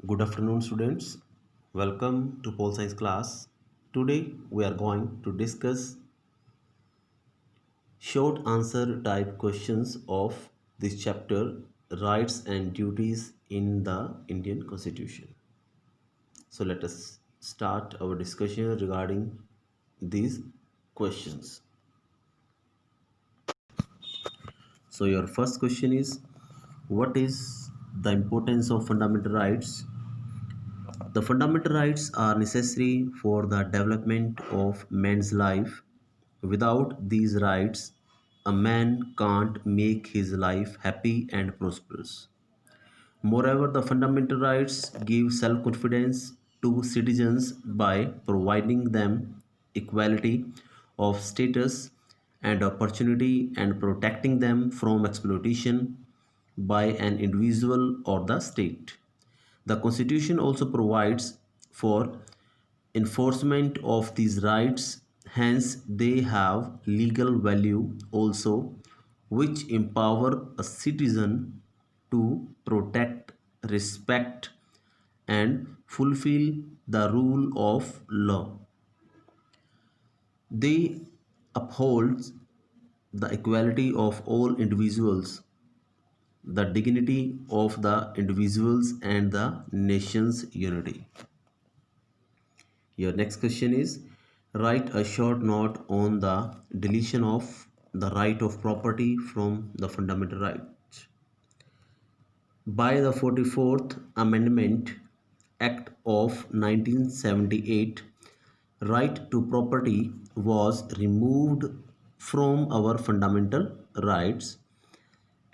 Good afternoon, students. Welcome to Pole Science class. Today we are going to discuss short answer type questions of this chapter, Rights and Duties in the Indian Constitution. So let us start our discussion regarding these questions. So your first question is, what is the importance of fundamental rights? The fundamental rights are necessary for the development of man's life. Without these rights, a man can't make his life happy and prosperous. Moreover, the fundamental rights give self confidence to citizens by providing them equality of status and opportunity and protecting them from exploitation by an individual or the state. The Constitution also provides for enforcement of these rights, hence, they have legal value also, which empower a citizen to protect, respect, and fulfill the rule of law. They uphold the equality of all individuals, the dignity of the individuals, and the nation's unity. Your next question is, write a short note on the deletion of the right of property from the fundamental rights. By the 44th Amendment Act of 1978, right to property was removed from our fundamental rights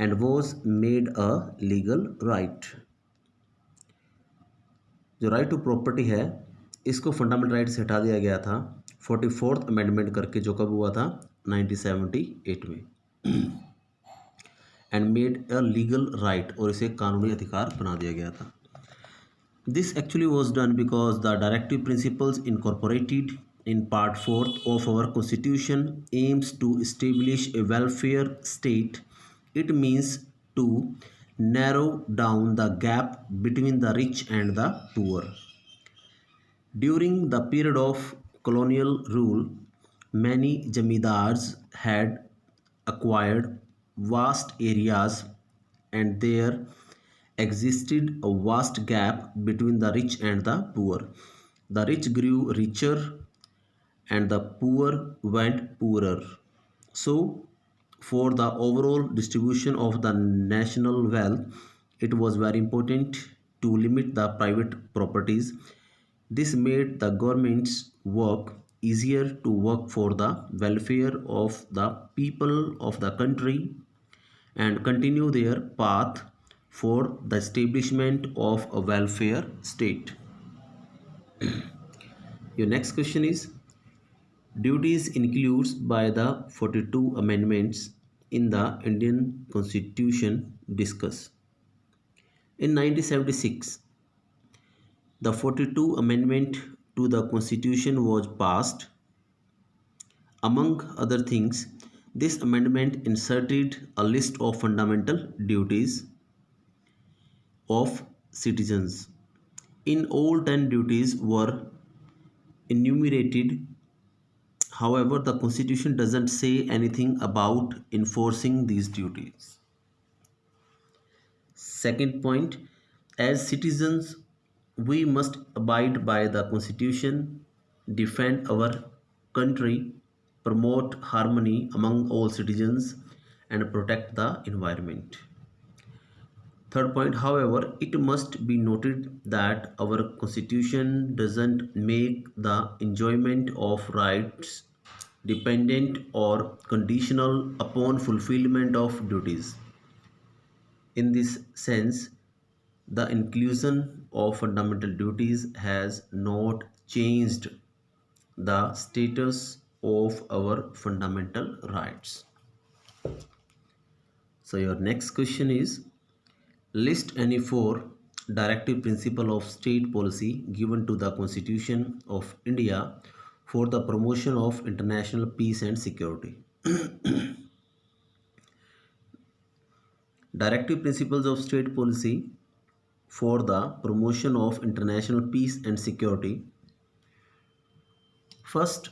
and was made a legal right. जो right to property है इसको fundamental right से हटा दिया गया था 44th amendment करके, जो कब हुआ था 1978 में, and made a legal right, और इसे कानूनी अधिकार बना दिया गया था. This actually was done because the directive principles incorporated in part 4th of our constitution aims to establish a welfare state. It means to narrow down the gap between the rich and the poor. During the period of colonial rule, many jamidars had acquired vast areas and there existed a vast gap between the rich and the poor. The rich grew richer and the poor went poorer. So, for the overall distribution of the national wealth, it was very important to limit the private properties. This made the government's work easier to work for the welfare of the people of the country and continue their path for the establishment of a welfare state. Your next question is, duties includes by the 42 amendments in the Indian Constitution discuss. In 1976, the 42 amendment to the Constitution was passed. Among other things, this amendment inserted a list of fundamental duties of citizens. In all 10 duties were enumerated. However, the Constitution doesn't say anything about enforcing these duties. Second point, as citizens, we must abide by the Constitution, defend our country, promote harmony among all citizens, and protect the environment. Third point, however, it must be noted that our Constitution doesn't make the enjoyment of rights dependent or conditional upon fulfillment of duties. In this sense, the inclusion of fundamental duties has not changed the status of our fundamental rights. So your next question is, list any four directive principle of state policy given to the Constitution of India for the promotion of international peace and security. Directive principles of state policy for the promotion of international peace and security. First,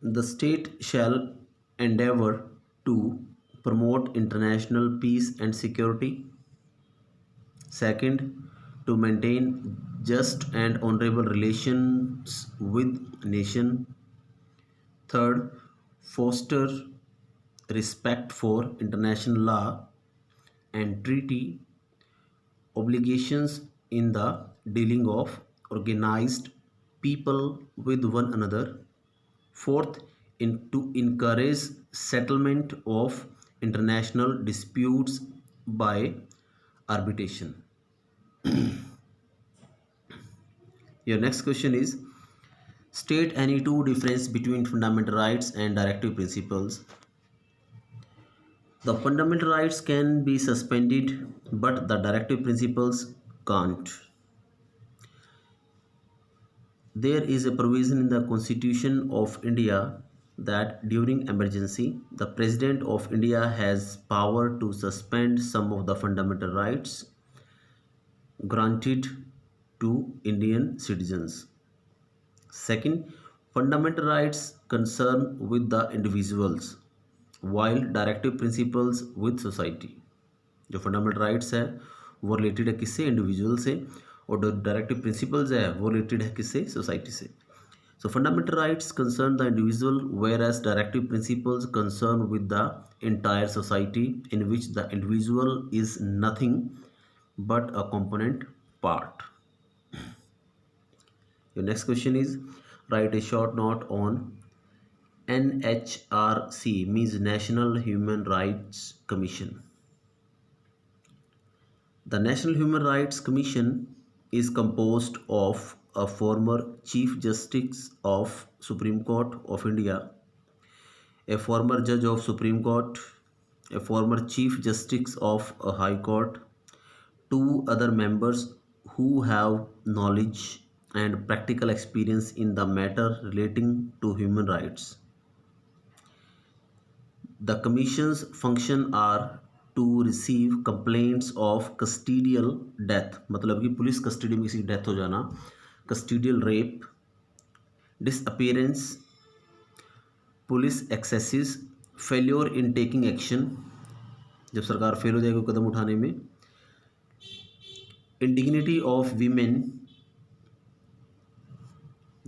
the state shall endeavor to promote international peace and security. Second, to maintain just and honorable relations with nation. Third, foster respect for international law and treaty obligations in the dealing of organized people with one another. Fourth, to encourage settlement of international disputes by arbitration. Your next question is, state any two difference between fundamental rights and directive principles. The fundamental rights can be suspended, but the directive principles can't. There is a provision in the Constitution of India that during emergency, the President of India has power to suspend some of the fundamental rights granted to Indian citizens. Second, fundamental rights concern with the individuals, while directive principles with society. जो fundamental rights है वो related है किससे, individual से, और जो directive principles है वो रिलेटेड है किससे, सोसाइटी से. So fundamental rights concern the individual, whereas directive principles concern with the entire society, in which the individual is nothing but a component part. Your next question is, write a short note on NHRC, means National Human Rights Commission. The National Human Rights Commission is composed of a former Chief Justice of Supreme Court of India, a former Judge of Supreme Court, a former Chief Justice of a High Court, two other members who have knowledge and practical experience in the matter relating to human rights. The Commission's function are to receive complaints of custodial death, मतलब कि police custody में किसी की death हो जाना, custodial rape, disappearance, police axes, failure in taking action, जब सरकार fail हो जाएगी कदम उठाने में, इंडिग्निटी ऑफ वीमेन,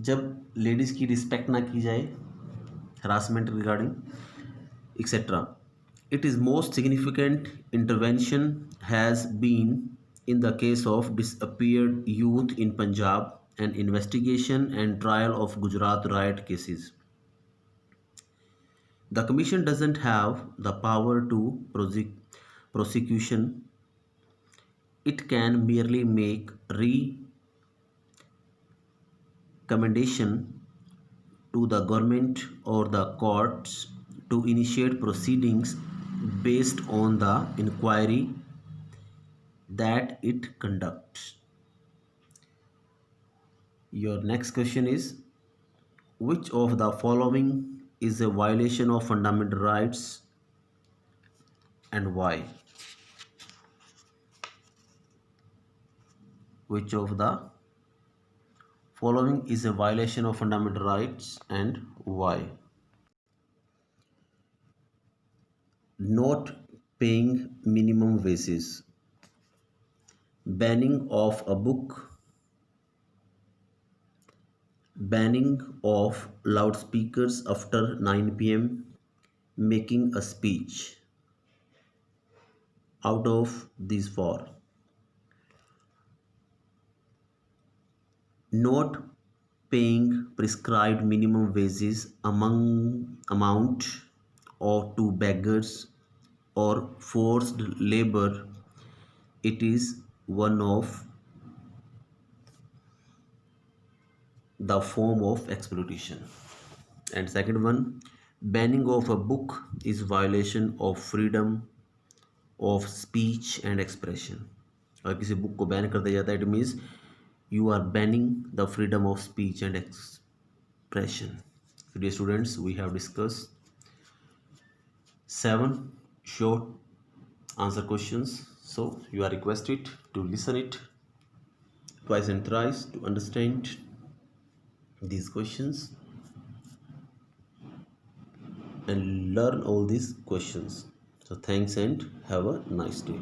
जब लेडीज़ की रिस्पेक्ट ना की जाए, harassment regarding, etc. It is most significant intervention has been in the case of disappeared youth in Punjab and investigation and trial of Gujarat riot cases. The Commission doesn't have the power to prosecution. It can merely make recommendation to the government or the courts to initiate proceedings based on the inquiry that it conducts. Your next question is, which of the following is a violation of fundamental rights and why? Which of the following is a violation of fundamental rights and why? Not paying minimum wages, banning of a book, banning of loudspeakers after 9 p.m., making a speech. Out of these four, not paying prescribed minimum wages amount or to beggars or forced labor, it is one of the form of exploitation. And second one, banning of a book is violation of freedom of speech and expression. अगर किसी book को ban कर दिया जाता है, it means you are banning the freedom of speech and expression. So dear students, we have discussed 7 short answer questions. So you are requested to listen it twice and thrice to understand these questions and learn all these questions. So thanks and have a nice day.